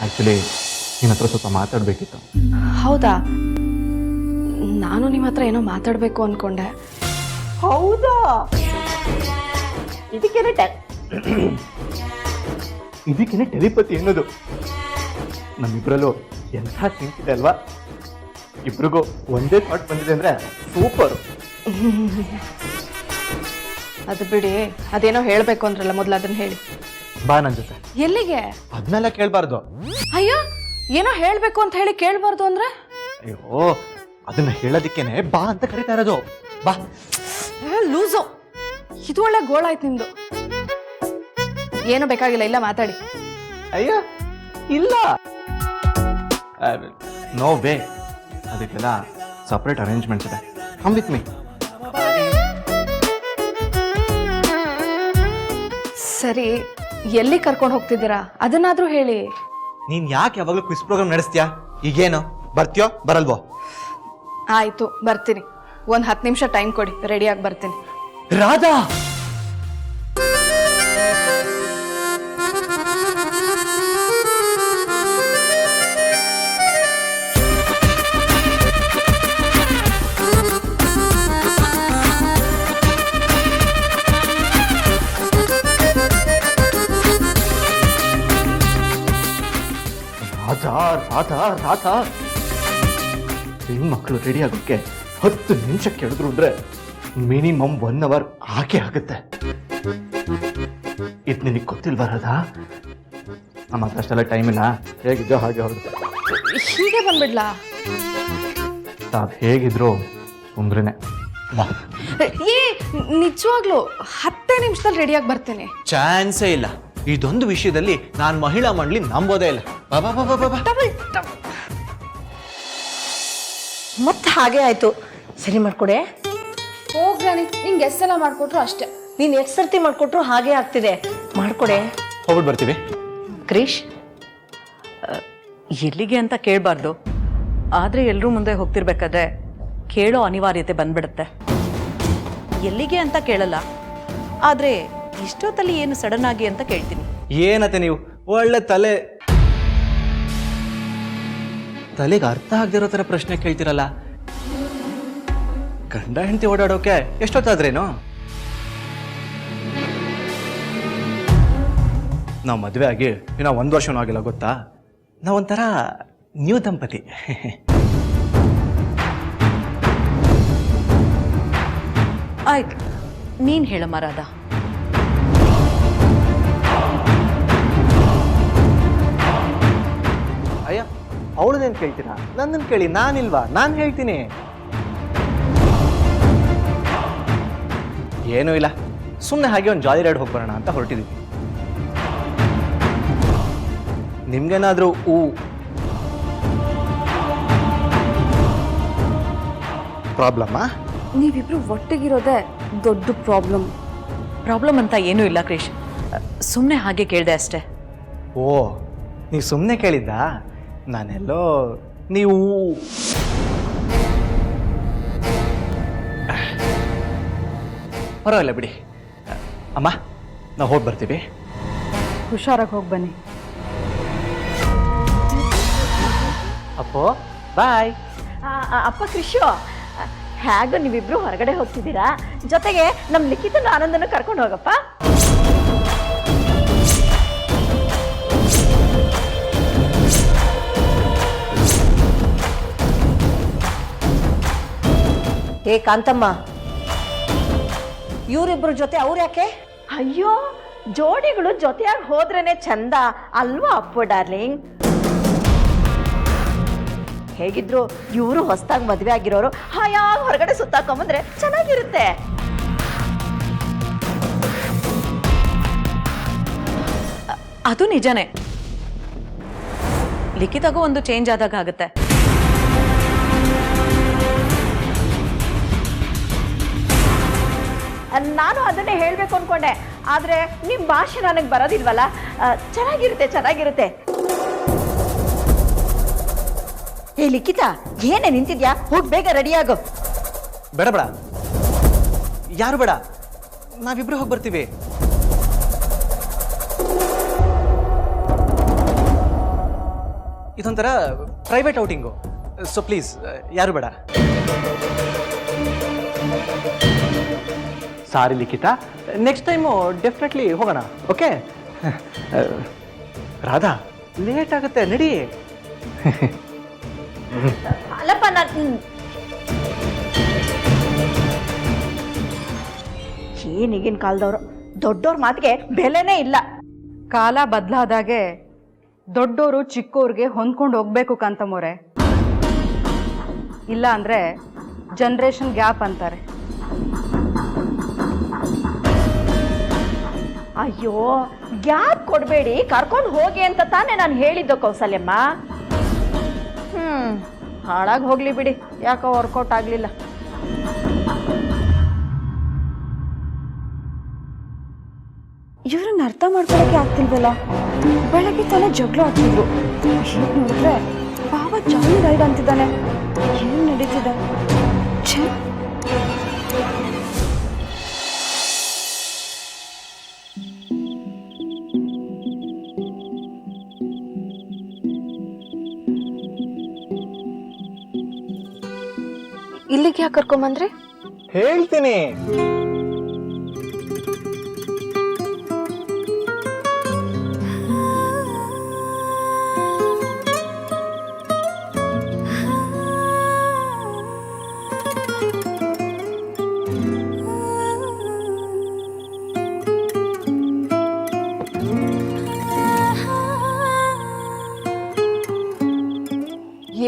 Actually ನಿನ್ನ ಹತ್ರ ಸ್ವಲ್ಪ ಮಾತಾಡಬೇಕಿತ್ತು. ಹೌದಾ? ನಾನು ನಿಮ್ಮ ಹತ್ರ ಏನೋ ಮಾತಾಡಬೇಕು ಅಂದ್ಕೊಂಡೆ. ಹೌದಾ? ಇದಕ್ಕೇನೆ ಇದಕ್ಕೇನೆ ಟೆಲಿಪತಿ ಅನ್ನೋದು. ನಮ್ಮಿಬ್ಬರಲ್ಲೂ ಎಂಥ ಸಿಂಕ್ ಇದೆ ಅಲ್ವಾ? ಇಬ್ರಿಗೂ ಒಂದೇ ಥಾಟ್ ಬಂದಿದೆ ಅಂದರೆ ಸೂಪರ್. ಅದು ಬಿಡಿ, ಅದೇನೋ ಹೇಳಬೇಕು ಅಂದ್ರಲ್ಲ, ಮೊದಲು ಅದನ್ನ ಹೇಳಿ. ಬಾ ನನ್ನ ಜೊತೆ. ಎಲ್ಲಿಗೆ? ಅದನ್ನೆಲ್ಲ ಕೇಳಬಾರ್ದು. ಅಯ್ಯೋ, ಏನೋ ಹೇಳಬೇಕು ಅಂತ ಹೇಳಿ ಕೇಳಬಾರ್ದು ಅಂದ್ರೆ? ಅಯ್ಯೋ, ಅದನ್ನ ಹೇಳೋದಕ್ಕೇನೆ ಬಾ ಅಂತ ಕರೀತಾ ಇರೋದು. ಬಾ. ಲೂಸು, ಇದು ಒಳ್ಳೆ ಗೋಳಾಯ್ತು ನಿಮ್ದು. ಏನು ಬೇಕಾಗಿಲ್ಲ, ಇಲ್ಲ ಮಾತಾಡಿ. ಅಯ್ಯೋ ಇಲ್ಲ, ನೋ ವೇ. ಅದಕ್ಕೆಲ್ಲ ಸಪ್ರೇಟ್ ಅರೇಂಜ್ಮೆಂಟ್ಸ್ ಇದೆ. Come with me. ಸರಿ, ಎಲ್ಲಿ ಕರ್ಕೊಂಡು ಹೋಗ್ತಿದ್ದೀರಾ ಅದನ್ನಾದ್ರೂ ಹೇಳಿ. ನೀನ್ ಯಾಕೆ ಯಾವಾಗಲೂ ಕ್ವಿಸ್ ಪ್ರೋಗ್ರಾಮ್ ನಡೆಸ್ತೀಯಾ? ಈಗೇನು ಬರ್ತೀಯೋ ಬರಲ್ವೋ? ಆಯ್ತು, ಬರ್ತೀನಿ. ಒಂದು 10 ನಿಮಿಷ ಟೈಮ್ ಕೊಡಿ, ರೆಡಿಯಾಗಿ ಬರ್ತೀನಿ. ರಾಧಾ, ರಾಧಾ ರಾಧಾ ರಾಧಾ, ಹೆಣ್ಮಕ್ಳು ರೆಡಿ ಆಗೋಕ್ಕೆ 10 ನಿಮಿಷ ಕೆಡಿದ್ರು ಅಂದ್ರೆ ಮಿನಿಮಮ್ 1 ಅವರ್ ಹಾಕೇ ಆಗುತ್ತೆ. ಇದು ನಿನಗೆ ಗೊತ್ತಿಲ್ವಾ ರಾಧಾ? ನಮ್ಮ ಹತ್ರ ಅಷ್ಟೆಲ್ಲ ಟೈಮ್ ಇಲ್ಲ. ಹೇಗಿದ್ದೋ ಹಾಗೆ ಹೊರಡುತ್ತೆ. ಹೀಗೆ ಬಂದ್ಬಿಡ್ಲಾ? ತಾವು ಹೇಗಿದ್ರು ಸುಂದ್ರನೇ. ಏ, ನಿಜವಾಗ್ಲು 10 ನಿಮಿಷದಲ್ಲಿ ರೆಡಿಯಾಗಿ ಬರ್ತೀನಿ. ಚಾನ್ಸೇ ಇಲ್ಲ. ಇದೊಂದು ವಿಷಯದಲ್ಲಿ ನಾನು ಮಹಿಳಾ ಮಂಡಳಿ ನಂಬೋದೇ ಇಲ್ಲ. ಬಾಬಾ ಬಾಬಾ ಬಾಬಾ. ಮತ್ತೆ ಹಾಗೆ ಆಯ್ತು. ಸರಿ ಮಾಡ್ಕೊಡೆ. ಹೋಗ್ರಾಣಿ, ನಿಂಗೆ ಎಷ್ಟೆಲ್ಲ ಮಾಡ್ಕೊಟ್ರು ಅಷ್ಟೇ. ನೀನ್ ಎಷ್ಟು ಸರ್ತಿ ಮಾಡ್ಕೊಟ್ರು ಹಾಗೆ ಆಗ್ತಿದೆ. ಮಾಡ್ಕೊಡೆ. ಹೋಗ್ಬಿಟ್ಟು ಬರ್ತೀವಿ. ಕ್ರಿಶ್, ಎಲ್ಲಿಗೆ ಅಂತ ಕೇಳಬಾರ್ದು, ಆದರೆ ಎಲ್ಲರೂ ಮುಂದೆ ಹೋಗ್ತಿರ್ಬೇಕಾದ್ರೆ ಕೇಳೋ ಅನಿವಾರ್ಯತೆ ಬಂದ್ಬಿಡುತ್ತೆ. ಎಲ್ಲಿಗೆ ಅಂತ ಕೇಳಲ್ಲ, ಆದರೆ ಇಷ್ಟೊತ್ತಲ್ಲಿ ಏನು ಸಡನ್ ಆಗಿ ಅಂತ ಕೇಳ್ತೀನಿ. ಏನತ್ತೆ ನೀವು ಒಳ್ಳೆ ತಲೆಗೆ ಅರ್ಥ ಆಗದಿರೋ ಥರ ಪ್ರಶ್ನೆ ಕೇಳ್ತಿರಲ್ಲ. ಗಂಡ ಹೆಂಡತಿ ಓಡಾಡೋಕೆ ಎಷ್ಟೊತ್ತಾದ್ರೇನು? ನಾವು ಮದುವೆ ಆಗಿ ಇನ್ನೂ 1 ವರ್ಷನೂ ಆಗಿಲ್ಲ ಗೊತ್ತಾ? ನಾವೊಂಥರ ನ್ಯೂ ದಂಪತಿ. ಆಯ್ತು, ನೀನು ಹೇಳಮ್ಮ ರಾಧಾ. ಅಯ್ಯ, ಅವಳನ್ನೇನು ಕೇಳ್ತೀರಾ? ನನ್ನನ್ನು ಕೇಳಿ, ನಾನಿಲ್ವಾ? ನಾನು ಹೇಳ್ತೀನಿ. ಏನೂ ಇಲ್ಲ, ಸುಮ್ಮನೆ ಹಾಗೆ ಒಂದು ಜಾಲಿ ರೈಡ್ ಹೋಗ್ಬರೋಣ ಅಂತ ಹೊರಟಿದ್ದೀವಿ. ನಿಮ್ಗೇನಾದರೂ ಪ್ರಾಬ್ಲಮ್ಮಾ? ನೀವಿಬ್ರು ಒಟ್ಟಿಗಿರೋದೇ ದೊಡ್ಡ ಪ್ರಾಬ್ಲಮ್ ಅಂತ ಏನೂ ಇಲ್ಲ ಕ್ರಿಶ್, ಸುಮ್ಮನೆ ಹಾಗೆ ಕೇಳಿದೆ ಅಷ್ಟೇ. ಓ, ನೀವು ಸುಮ್ಮನೆ ಕೇಳಿದ್ದಾ? ನಾನೆಲ್ಲೋ ನೀವು ಪರವಾಗಿಲ್ಲ ಬಿಡಿ. ಅಮ್ಮ, ನಾವು ಹೋಗಿ ಬರ್ತೀವಿ. ಹುಷಾರಾಗಿ ಹೋಗಿ ಬನ್ನಿ. ಅಪ್ಪೋ ಬಾಯ್. ಅಪ್ಪ ಕೃಷಿ, ಹೇಗೂ ನೀವಿಬ್ರು ಹೊರಗಡೆ ಹೋಗ್ತಿದ್ದೀರಾ, ಜೊತೆಗೆ ನಮ್ಮ ಲಿಖಿತನ ಆನಂದನ ಕರ್ಕೊಂಡು ಹೋಗಪ್ಪ. ಏ ಕಾಂತಮ್ಮ, ಇವರಿಬ್ರು ಜೊತೆ ಅವ್ರು ಯಾಕೆ? ಅಯ್ಯೋ, ಜೋಡಿಗಳು ಜೊತೆಯಾಗಿ ಹೋದ್ರೇನೆ ಚಂದ ಅಲ್ವಾ ಅಪ್ಪು ಡಾರ್ಲಿಂಗ್? ಹೇಗಿದ್ರು ಇವರು ಹೊಸದಾಗಿ ಮದುವೆ ಆಗಿರೋರು ಹಾಯಾಗಿ ಹೊರಗಡೆ ಸುತ್ತಾಕೊಂಬಂದ್ರೆ ಚೆನ್ನಾಗಿರುತ್ತೆ. ಅದು ನಿಜನೇ, ಲಿಖಿತಾಗೂ ಒಂದು ಚೇಂಜ್ ಆದಾಗ ಆಗುತ್ತೆ. ನಾನು ಅದನ್ನೇ ಹೇಳಬೇಕು ಅನ್ಕೊಂಡೆ, ಆದರೆ ನಿಮ್ಮ ಭಾಷೆ ನನಗೆ ಬರೋದಿಲ್ವಲ್ಲ. ಚೆನ್ನಾಗಿರುತ್ತೆ. ಏ ಲಿಖಿತ, ಏನೇ ನಿಂತಿದ್ಯಾ? ಹೋಗಿ ಬೇಗ ರೆಡಿಯಾಗು. ಬೇಡ ಬೇಡ, ಯಾರು ಬೇಡ, ನಾವಿಬ್ರು ಹೋಗಿ ಬರ್ತೀವಿ. ಏ, ಇದೊಂಥರ ಪ್ರೈವೇಟ್ ಔಟಿಂಗು. ಸೊ ಪ್ಲೀಸ್ ಯಾರು ಬೇಡ. ಸಾರಿ ಲಿಖಿತಾ, ನೆಕ್ಸ್ಟ್ ಟೈಮು ಡೆಫಿನೆಟ್ಲಿ ಹೋಗೋಣ. ಓಕೆ ರಾಧಾ, ಲೇಟ್ ಆಗುತ್ತೆ, ನಡಿ. ಅಲ್ಲಪ್ಪ ನಾನು ಈಗಿನ ಕಾಲದವರು ದೊಡ್ಡವ್ರ ಮಾತಿಗೆ ಬೆಲೆನೇ ಇಲ್ಲ. ಕಾಲ ಬದಲಾದಾಗೆ ದೊಡ್ಡೋರು ಚಿಕ್ಕೋರಿಗೆ ಹೊಂದ್ಕೊಂಡು ಹೋಗ್ಬೇಕು ಕಾಂತಮ್ಮೋರೆ. ಇಲ್ಲ ಅಂದರೆ ಜನ್ರೇಷನ್ ಗ್ಯಾಪ್ ಅಂತಾರೆ. ಅಯ್ಯೋ, ಗ್ಯಾಪ್ ಕೊಡಬೇಡಿ, ಕರ್ಕೊಂಡು ಹೋಗಿ ಅಂತ ತಾನೇ ನಾನು ಹೇಳಿದ್ದು ಕೌಸಲ್ಯಮ್ಮ. ಹಾಳಾಗಿ ಹೋಗ್ಲಿ ಬಿಡಿ, ಯಾಕೋ ವರ್ಕೌಟ್ ಆಗಲಿಲ್ಲ. ಇವ್ರನ್ನ ಅರ್ಥ ಮಾಡ್ಕೊಳಕ್ಕೆ ಆಗ್ತಿಲ್ವಲ್ಲ. ಬೆಳಗ್ಗೆ ತಾನೇ ಜಗಳ ಆಗ್ತಿದ್ರು, ಈಗ ನೋಡಿದ್ರೆ ಬಾಬಾ ಜಾಲಿ ರೈಡ್ ಅಂತಿದ್ದಾನೆ. ಏನ್ ನಡೀತಿದೆ? ಛೇ, ಇಲ್ಲಿಗೆ ಯಾಕೆ ಕರ್ಕೊಂಬಂದ್ರಿ? ಹೇಳ್ತೀನಿ.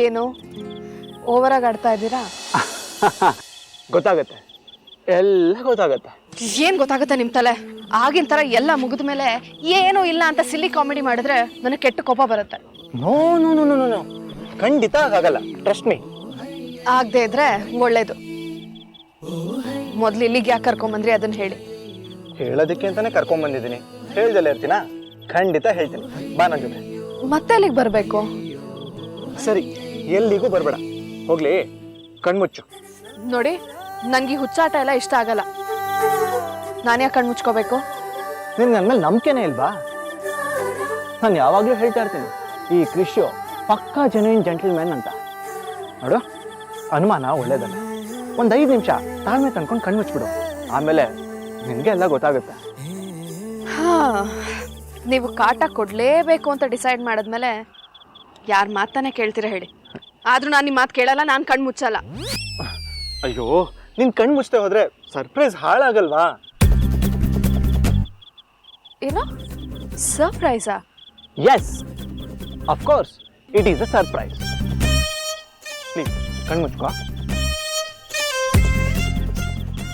ಏನು ಓವರಾಗಿ ಆಡ್ತಾ ಇದ್ದೀರಾ? ಗೊತ್ತಾಗತ್ತೆ, ಎಲ್ಲ ಗೊತ್ತಾಗತ್ತೆ. ಏನ್ ಗೊತ್ತಾಗುತ್ತೆ ನಿಮ್ ತಲೆ? ಆಗಿನ ತರ ಎಲ್ಲ ಮುಗಿದ ಮೇಲೆ ಏನೂ ಇಲ್ಲ ಅಂತ ಸಿಲ್ಲಿ ಕಾಮಿಡಿ ಮಾಡಿದ್ರೆ ನನಗೆ ಕೆಟ್ಟ ಕೋಪ ಬರುತ್ತೆ. No no no no no, ಖಂಡಿತ ಆಗಲ್ಲ, ಟ್ರಸ್ಟ್ ಮೀ. ಆಗದೆ ಇದ್ರೆ ಒಳ್ಳೇದು. ಮೊದ್ಲು ಇಲ್ಲಿಗೆ ಯಾಕೆ ಕರ್ಕೊಂಬಂದ್ರಿ ಅದನ್ನ ಹೇಳಿ. ಹೇಳೋದಕ್ಕೆ ಅಂತಾನೆ ಕರ್ಕೊಂಡ್ ಬಂದಿದ್ದೀನಿ. ಹೇಳ್ದಲ್ಲ ಇರ್ತೀನಾ? ಖಂಡಿತ ಹೇಳ್ತೀನಿ, ಬಾ ನನ್ನ ಜೊತೆ. ಮತ್ತೆ ಅಲ್ಲಿಗೆ ಬರ್ಬೇಕು? ಸರಿ, ಎಲ್ಲಿಗೂ ಬರ್ಬೇಡ, ಹೋಗ್ಲಿ, ಕಣ್ಮುಚ್ಚು. ನೋಡಿ, ನನ್ಗೆ ಈ ಹುಚ್ಚಾಟ ಎಲ್ಲ ಇಷ್ಟ ಆಗಲ್ಲ. ನಾನ್ಯಾಕೆ ಕಣ್ ಮುಚ್ಕೋಬೇಕು? ನಿನ್ಗೆ ನನ್ನ ಮೇಲೆ ನಂಬಿಕೆನೇ ಇಲ್ವಾ? ನಾನು ಯಾವಾಗಲೂ ಹೇಳ್ತಾ ಇರ್ತೀನಿ, ಈ ಕ್ರಿಶ್ಯೋ ಪಕ್ಕಾ ಜೆನ್ಯೂನ್ ಜೆಂಟಲ್ಮ್ಯಾನ್ ಅಂತ. ನೋಡು, ಅನುಮಾನ ಒಳ್ಳೇದಲ್ಲ. ಒಂದು 5 ನಿಮಿಷ ತಾಳ್ಮೆ ತಂದ್ಕೊಂಡು ಕಣ್ಮುಚ್ಬಿಡು, ಆಮೇಲೆ ನಿನಗೆ ಎಲ್ಲ ಗೊತ್ತಾಗುತ್ತೆ. ಹಾ, ನೀವು ಕಾಟ ಕೊಡ್ಲೇಬೇಕು ಅಂತ ಡಿಸೈಡ್ ಮಾಡಿದ್ಮೇಲೆ ಯಾರ ಮಾತಾನೆ ಕೇಳ್ತೀರಾ ಹೇಳಿ. ಆದ್ರೂ ನಾನು ನಿಮ್ಮ ಮಾತು ಕೇಳಲ್ಲ, ನಾನು ಕಣ್ ಮುಚ್ಚಲ್ಲ. ಅಯ್ಯೋ, ನಿನ್ ಕಣ್ ಮುಚ್ಚದೆ ಹೋದ್ರೆ ಸರ್ಪ್ರೈಸ್ ಹಾಳಾಗಲ್ವಾ? ಏನು ಸರ್ಪ್ರೈಸಾ? Yes, of course, it is a surprise. Please ಕಣ್ ಮುಚ್ಕೋ,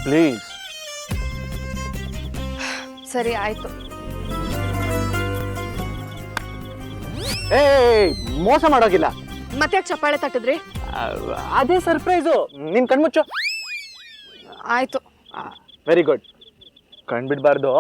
ಪ್ಲೀಸ್. ಸರಿ ಆಯ್ತು. ಏ, ಮೋಸ ಮಾಡೋಗಿಲ್ಲ. ಮತ್ತೆ ಯಾಕೆ ಚಪ್ಪಾಳೆ ತಟ್ಟಿದ್ರಿ? ಅದೇ ಸರ್ಪ್ರೈಸು, ನಿನ್ ಕಣ್ಮುಚ್ಚು. ಆಯ್ತು. Very good. ಕಣ್ಬಿಡ್ಬಾರ್ದು.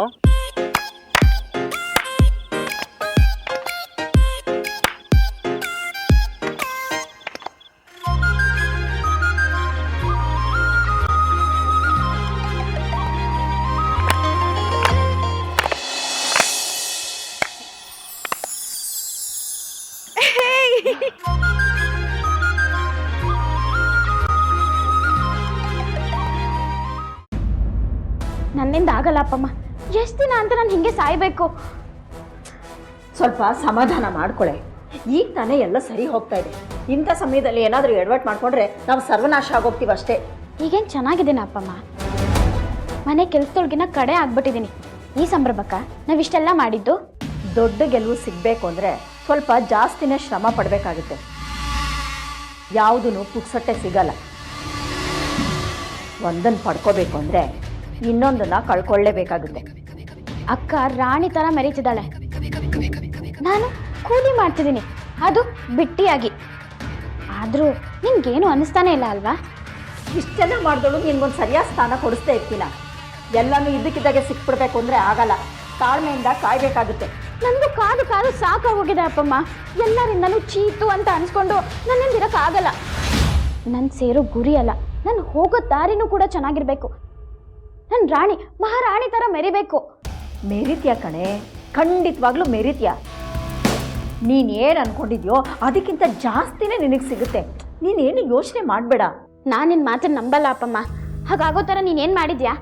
ನನ್ನಿಂದ ಆಗಲ್ಲ ಅಪ್ಪಮ್ಮ. ಎಷ್ಟು ದಿನ ಅಂತ ನಾನು ಹಿಂಗೆ ಸಾಯ್ಬೇಕು? ಸ್ವಲ್ಪ ಸಮಾಧಾನ ಮಾಡ್ಕೊಳ್ಳೆ. ಈಗ ತಾನೇ ಎಲ್ಲ ಸರಿ ಹೋಗ್ತಾ ಇದೆ. ಇಂಥ ಸಮಯದಲ್ಲಿ ಏನಾದರೂ ಎಡವಟ್ ಮಾಡ್ಕೊಂಡ್ರೆ ನಾವು ಸರ್ವನಾಶ ಆಗೋಗ್ತೀವಿ ಅಷ್ಟೇ. ಈಗೇನು ಚೆನ್ನಾಗಿದ್ದೀನ ಅಪ್ಪಮ್ಮ. ಮನೆ ಕೆಲಸದೊಳಗಿನ ಕಡೆ ಆಗ್ಬಿಟ್ಟಿದ್ದೀನಿ. ಈ ಸಂಭ್ರಮಕ್ಕ ನಾವಿಷ್ಟೆಲ್ಲ ಮಾಡಿದ್ದು. ದೊಡ್ಡ ಗೆಲುವು ಸಿಗಬೇಕು ಅಂದರೆ ಸ್ವಲ್ಪ ಜಾಸ್ತಿನೇ ಶ್ರಮ ಪಡಬೇಕಾಗುತ್ತೆ. ಯಾವುದೂ ಪುಕ್ಸಟ್ಟೆ ಸಿಗಲ್ಲ. ಒಂದನ್ನು ಪಡ್ಕೋಬೇಕು ಅಂದರೆ ಇನ್ನೊಂದನ್ನ ಕಳ್ಕೊಳ್ಳೇಬೇಕಾಗುತ್ತೆ. ಅಕ್ಕ ರಾಣಿ ಥರ ಮೆರೀತಿದ್ದಾಳೆ, ನಾನು ಕೂಲಿ ಮಾಡ್ತಿದ್ದೀನಿ, ಅದು ಬಿಟ್ಟಿಯಾಗಿ. ಆದರೂ ನಿಮ್ಗೇನು ಅನ್ನಿಸ್ತಾನೆ ಇಲ್ಲ ಅಲ್ವಾ? ಇಷ್ಟೆಲ್ಲ ಮಾಡಿದಳು ನಿನ್ಗೊಂದು ಸರಿಯಾದ ಸ್ಥಾನ ಕೊಡಿಸ್ತಾ ಇರ್ತೀನ. ಎಲ್ಲನೂ ಇದ್ದಕ್ಕಿದ್ದಾಗೆ ಸಿಕ್ಬಿಡ್ಬೇಕು ಅಂದರೆ ಆಗಲ್ಲ. ತಾಳ್ಮೆಯಿಂದ ಕಾಯಬೇಕಾಗುತ್ತೆ. ನನಗೂ ಕಾದು ಕಾದು ಸಾಕಾಗೋಗಿದೆ ಅಪ್ಪಮ್ಮ. ಎಲ್ಲರಿಂದನೂ ಚೀತು ಅಂತ ಅನ್ಸ್ಕೊಂಡು ನನ್ನಿಂದ ಇರೋಕ್ಕಾಗಲ್ಲ. ನನ್ನ ಸೇರೋ ಗುರಿ ಅಲ್ಲ, ನಾನು ಹೋಗೋ ದಾರಿನೂ ಕೂಡ ಚೆನ್ನಾಗಿರ್ಬೇಕು. ನನ್ನ ರಾಣಿ ಮಹಾರಾಣಿ ಥರ ಮೆರಿಬೇಕು. ಮೆರಿತ್ಯಾ ಕಣೆ, ಖಂಡಿತವಾಗ್ಲೂ ಮೆರಿತ್ಯಾ. ನೀನೇನು ಅನ್ಕೊಂಡಿದ್ಯೋ ಅದಕ್ಕಿಂತ ಜಾಸ್ತಿನೇ ನಿನಗೆ ಸಿಗುತ್ತೆ. ನೀನೇನು ಯೋಚನೆ ಮಾಡಬೇಡ. ನಾನು ನಿನ್ನ ಮಾತನ್ನು ನಂಬಲ್ಲ ಅಪ್ಪಮ್ಮ. ಹಾಗಾಗೋ ಥರ ನೀನೇನು ಮಾಡಿದ್ಯಾ?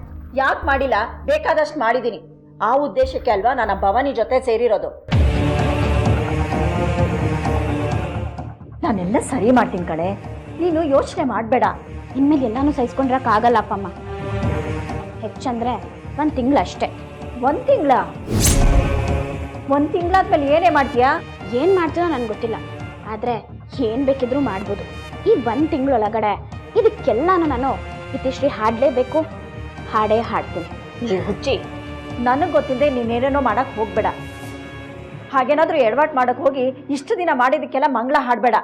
ಯಾಕೆ ಮಾಡಿಲ್ಲ? ಬೇಕಾದಷ್ಟು ಮಾಡಿದ್ದೀನಿ. ಆ ಉದ್ದೇಶಕ್ಕೆ ಅಲ್ವಾ ನಾನು ಭವಾನಿ ಜೊತೆ ಸೇರಿರೋದು. ನಾನೆಲ್ಲ ಸರಿ ಮಾಡ್ತೀನಿ ಕಣೆ, ನೀನು ಯೋಚನೆ ಮಾಡಬೇಡ. ಇನ್ಮೇಲೆ ಎಲ್ಲಾನು ಸಹಿಸ್ಕೊಂಡ್ರಕ್ಕಾಗಲ್ಲ ಅಪ್ಪಮ್ಮ. ಹೆಚ್ಚಂದ್ರೆ 1 ತಿಂಗಳು ಅಷ್ಟೇ. 1 ತಿಂಗಳ? 1 ತಿಂಗಳಾದ್ಮೇಲೆ ಏನೇ ಮಾಡ್ತೀಯಾ? ಏನು ಮಾಡ್ತೀನೋ ನನಗೆ ಗೊತ್ತಿಲ್ಲ, ಆದರೆ ಏನು ಬೇಕಿದ್ರೂ ಮಾಡ್ಬೋದು. ಈ 1 ತಿಂಗಳೊಳಗಡೆ ಇದಕ್ಕೆಲ್ಲಾನು ನಾನು ಇತಿಶ್ರೀ ಹಾಡಲೇಬೇಕು, ಹಾಡೇ ಹಾಡ್ತೀನಿ. ಈ ಹುಚ್ಚಿ, ನನಗೆ ಗೊತ್ತಿಲ್ಲದೆ ನೀನೇನೇನೋ ಮಾಡಕ್ಕೆ ಹೋಗ್ಬೇಡ. ಹಾಗೇನಾದರೂ ಎಡವಾಟ್ ಮಾಡಕ್ಕೆ ಹೋಗಿ ಇಷ್ಟು ದಿನ ಮಾಡಿದ್ದಕ್ಕೆಲ್ಲ ಮಂಗಳ ಹಾಡಬೇಡ.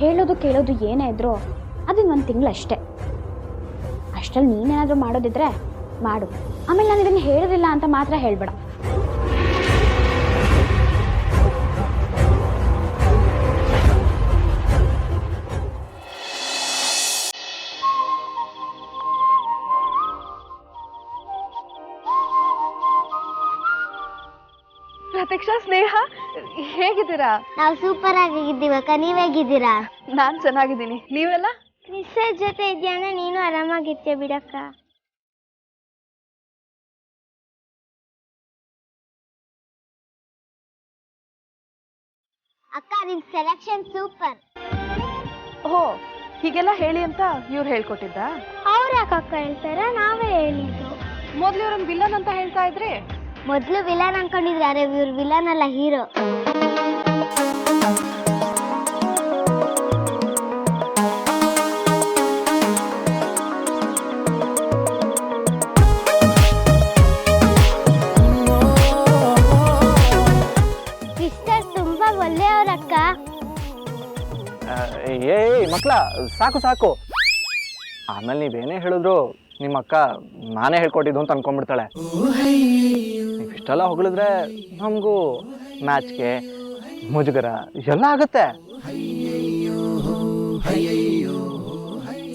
ಹೇಳೋದು ಕೇಳೋದು ಏನೇ ಇದ್ರೂ ಅದನ್ನ 1 ತಿಂಗಳು ಅಷ್ಟೇ. ಅಷ್ಟರಲ್ಲಿ ನೀನೇನಾದರೂ ಮಾಡೋದಿದ್ರೆ ಮಾಡು. ಆಮೇಲೆ ನಾನು ಇದನ್ನು ಹೇಳಿರಲಿಲ್ಲ ಅಂತ ಮಾತ್ರ ಹೇಳಬೇಡ. ಪ್ರತೀಕ್ಷಾ, ಸ್ನೇಹ, ಹೇಗಿದ್ದೀರಾ? ನಾವು ಸೂಪರ್ ಆಗಿದ್ದೀವಕ್ಕ, ನೀವ್ ಹೇಗಿದ್ದೀರಾ? ನಾನು ಚೆನ್ನಾಗಿದ್ದೀನಿ. ನೀವೆಲ್ಲ? ಕ್ರಿಸ್ ಜೊತೆ ಇದೆಯಾ ಅಂದ್ರೆ ನೀನು ಆರಾಮಾಗಿರ್ತೀಯ ಬಿಡಕ್ಕ. ಅಕ್ಕ, ನಿಮ್ ಸೆಲೆಕ್ಷನ್ ಸೂಪರ್. ಓ, ಹೀಗೆಲ್ಲ ಹೇಳಿ ಅಂತ ಇವ್ರು ಹೇಳ್ಕೊಟ್ಟಿದ್ದ? ಅವ್ರು ಯಾಕೆ ಅಕ್ಕ ಹೇಳ್ತಾರ? ನಾವೇ ಹೇಳಿದ್ದು. ಮೊದ್ಲು ಇವ್ರನ್ನ ವಿಲನ್ ಅಂತ ಹೇಳ್ತಾ ಇದ್ರಿ. ಮೊದ್ಲು ವಿಲನ್ ಅನ್ಕೊಂಡಿದ್ರೆ, ಅರೆ ಇವ್ರು ವಿಲನ್ ಅಲ್ಲ, ಹೀರೋ. ಸಿಸ್ಟರ್ ತುಂಬಾ ಒಳ್ಳೆಯವ್ರಕ್ಕ. ಏ ಮಕ್ಳ, ಸಾಕು ಸಾಕು. ಆಮೇಲೆ ನೀವೇನೇ ಹೇಳಿದ್ರು ನಿಮ್ಮ ಅಕ್ಕ ನಾನೇ ಹೇಳ್ಕೊಟ್ಟಿದ್ದು ಅಂತ ಅನ್ಕೊಂಡ್ಬಿಡ್ತಾಳೆ. ನೀವು ಇಷ್ಟೆಲ್ಲ ಹೊಗಳಿದ್ರೆ ನಮಗೂ ಮ್ಯಾಚ್ಗೆ ಮುಜುಗರ ಎಲ್ಲ ಆಗುತ್ತೆ.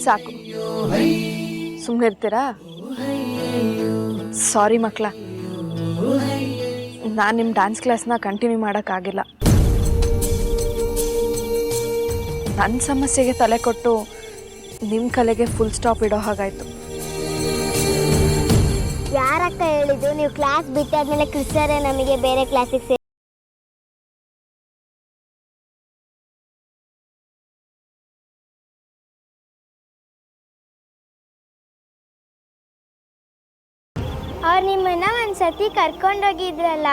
ಸಾಕು, ಸುಮ್ಮನೆ ಇರ್ತೀರಾ? ಸಾರಿ ಮಕ್ಕಳ, ನಾನು ನಿಮ್ಮ ಡ್ಯಾನ್ಸ್ ಕ್ಲಾಸ್ನ ಕಂಟಿನ್ಯೂ ಮಾಡೋಕ್ಕಾಗಿಲ್ಲ. ನನ್ನ ಸಮಸ್ಯೆಗೆ ತಲೆ ಕೊಟ್ಟು ನಿಮ್ಮ ಕಲೆಗೆ ಫುಲ್ ಸ್ಟಾಪ್ ಇಡೋ ಹಾಗಾಯಿತು. ಯಾರಕ್ಕ ಹೇಳಿದ್ದು? ನೀವು ಕ್ಲಾಸ್ ಬಿಟ್ಟಾದ್ಮೇಲೆ ಕ್ರಿಸ್ಟರೇ ನಮಗೆ ಬೇರೆ ಕ್ಲಾಸಿಗೆ ಅವ್ರು ನಿಮ್ಮನ್ನ ಒಂದ್ಸತಿ ಕರ್ಕೊಂಡೋಗಿದ್ರಲ್ಲ,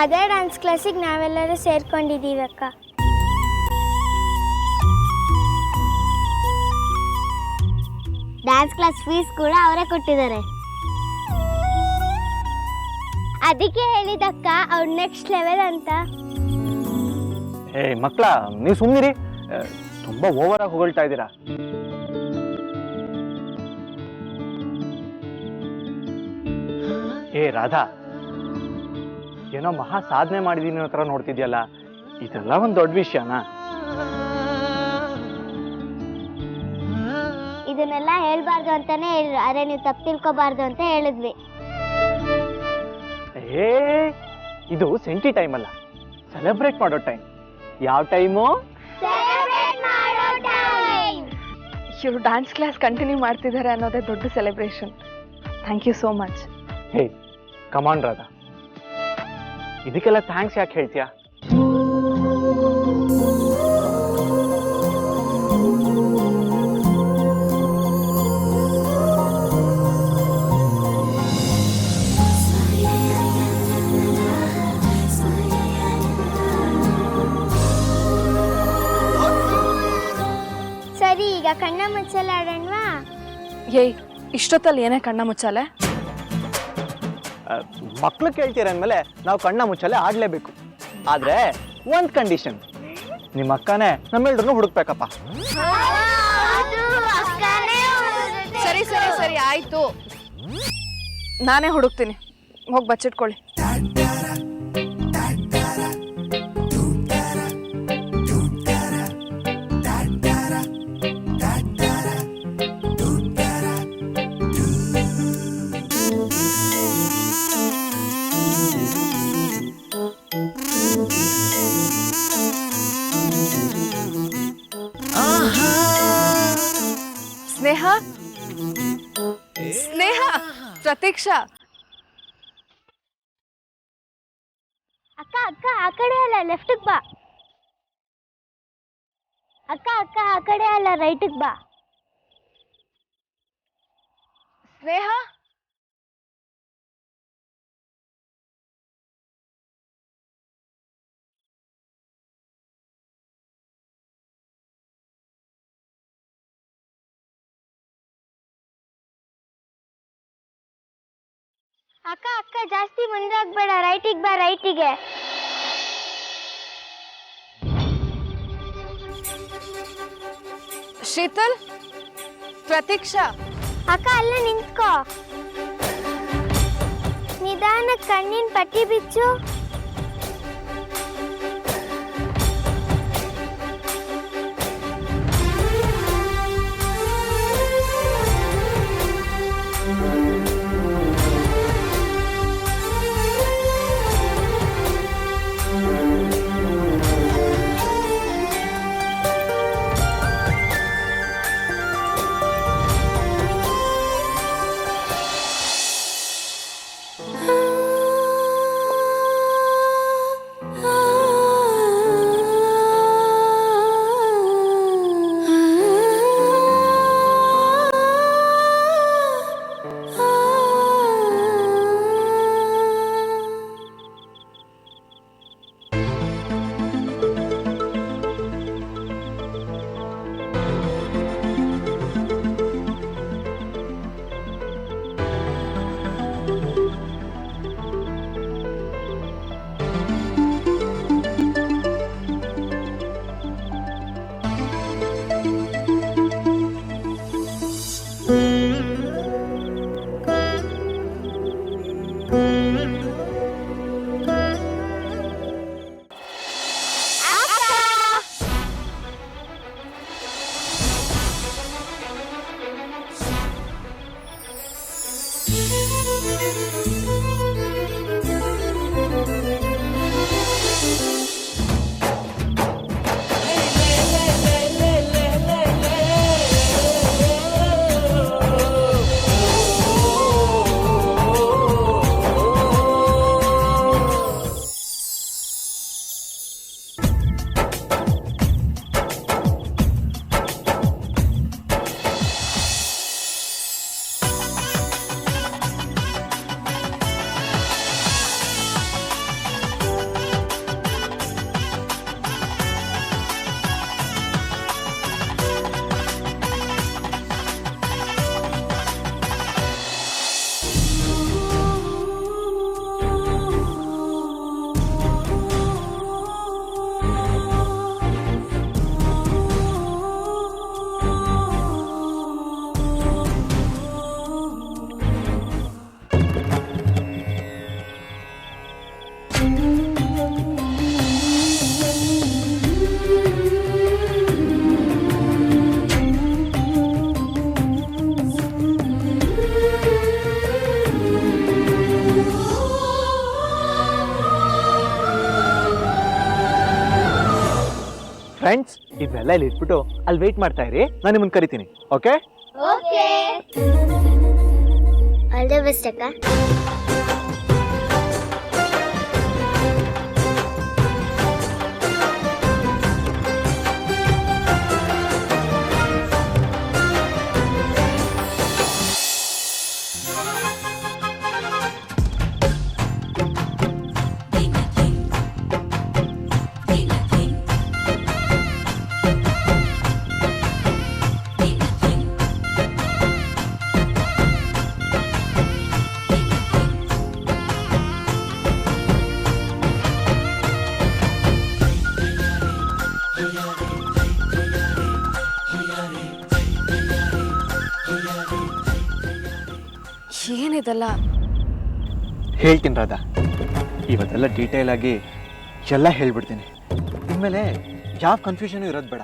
ಅದೇ ಡ್ಯಾನ್ಸ್ ಕ್ಲಾಸಿಗೆ ನಾವೆಲ್ಲರೂ ಸೇರ್ಕೊಂಡಿದ್ದೀವಕ್ಕ. ಡ್ಯಾನ್ಸ್ ಕ್ಲಾಸ್ ಫೀಸ್ ಕೂಡ ಅವರೇ ಕೊಟ್ಟಿದ್ದಾರೆ. ಅದಕ್ಕೆ ಹೇಳಿದಕ್ಕ ಅವ್ರು ನೆಕ್ಸ್ಟ್ ಲೆವೆಲ್ ಅಂತ. ಏ ಮಕ್ಳ, ನೀವು ಸುಮ್ಮನಿರಿ. ತುಂಬಾ ಓವರ್ ಆಗಿ ಹೊಗಳ್ತಾ ಇದ್ದೀರಾ. ಏ ರಾಧಾ, ಏನೋ ಮಹಾ ಸಾಧನೆ ಮಾಡಿದೀನಿ ಅನ್ನೋ ಥರ ನೋಡ್ತಿದ್ಯಲ್ಲ, ಇದೆಲ್ಲ ಒಂದು ದೊಡ್ಡ ವಿಷಯನಾ? ಇದನ್ನೆಲ್ಲ ಹೇಳ್ಬಾರ್ದು ಅಂತಾನೆ ಹೇಳಿದ್ರು, ಅರೆ ನೀವು ತಪ್ಪು ತಿಳ್ಕೊಬಾರ್ದು ಅಂತ ಹೇಳಿದ್ವಿ. ಏ, ಇದು ಸೆಂಟಿ ಟೈಮ್ ಅಲ್ಲ, ಸೆಲೆಬ್ರೇಟ್ ಮಾಡೋ ಟೈಮ್. ಯಾವ ಟೈಮು? ಇವರು ಡ್ಯಾನ್ಸ್ ಕ್ಲಾಸ್ ಕಂಟಿನ್ಯೂ ಮಾಡ್ತಿದ್ದಾರೆ ಅನ್ನೋದೇ ದೊಡ್ಡ celebration. Thank you so much. Hey come on Radha, ಇದಕ್ಕೆಲ್ಲ ಥ್ಯಾಂಕ್ಸ್ ಯಾಕೆ ಹೇಳ್ತೀಯಾ? ಸರಿ, ಈಗ ಕಣ್ಣ ಮುಚ್ಚಲ್ಲ ಆಡೋಣವಾ? ಏಯ್, ಇಷ್ಟೊತ್ತಲ್ಲಿ ಏನೇ ಕಣ್ಣ ಮುಚ್ಚಾಲೆ? ಮಕ್ಳು ಕೇಳ್ತೀರ ಅಂದಮೇಲೆ ನಾವು ಕಣ್ಣ ಮುಚ್ಚಲೆ ಆಡ್ಲೇಬೇಕು. ಆದ್ರೆ ಒಂದ್ ಕಂಡೀಷನ್, ನಿಮ್ಮ ಅಕ್ಕನೇ ನಮ್ಮೆಲ್ರನ್ನೂ ಹುಡುಕ್ಬೇಕಪ್ಪ. ಸರಿ ಸರಿ ಸರಿ, ಆಯ್ತು, ನಾನೇ ಹುಡುಕ್ತೀನಿ. ಹೋಗಿ ಬಚ್ಚಿಟ್ಕೊಳ್ಳಿ. ಸ್ನೇಹ ಸ್ನೇಹ ಪ್ರತೀಕ್ಷಾ ಅಕ್ಕ ಅಕ್ಕ ಆ ಕಡೆ ಅಲ್ಲ ಲೆಫ್ಟಿಗೆ ಬಾ. ಅಕ್ಕ ಅಕ್ಕ ಆ ಕಡೆ ಅಲ್ಲ ರೈಟಿಗೆ ಬಾ. ಸ್ನೇಹ ಅಕ್ಕ ಅಕ್ಕ ಜಾಸ್ತಿ ಮುಂದೆ ಹೋಗ್ಬೇಡ, ರೈಟಿಗೆ ಬಾ, ರೈಟಿಗೆ. ಶೀತಲ್ ಪ್ರತೀಕ್ಷಾ ಅಕ್ಕ ಅಲ್ಲೇ ನಿಂತ್ಕೋ. ನಿಧಾನ ಕಣ್ಣಿನ ಪಟ್ಟಿ ಬಿಚ್ಚು. ಫ್ರೆಂಡ್ಸ್, ಇದೆಲ್ಲ ಇಲ್ಲಿ ಇಟ್ಬಿಟ್ಟು ಅಲ್ಲಿ ವೆಯ್ಟ್ ಮಾಡ್ತಾ ಇರಿ, ನಾನು ನಿಮ್ಮನ್ನು ಕರಿತೀನಿ. Okay okay, all the best ಅಕ್ಕ. ಏನಿದೆಲ್ಲ? ಹೇಳ್ತೀನಿ ರಾಧಾ, ಇವತ್ತೆಲ್ಲ ಡೀಟೇಲ್ ಆಗಿ ಎಲ್ಲ ಹೇಳ್ಬಿಡ್ತೀನಿ. ಇನ್ಮೇಲೆ ಯಾವ ಕನ್ಫ್ಯೂಷನ್ ಇರೋದು ಬೇಡ.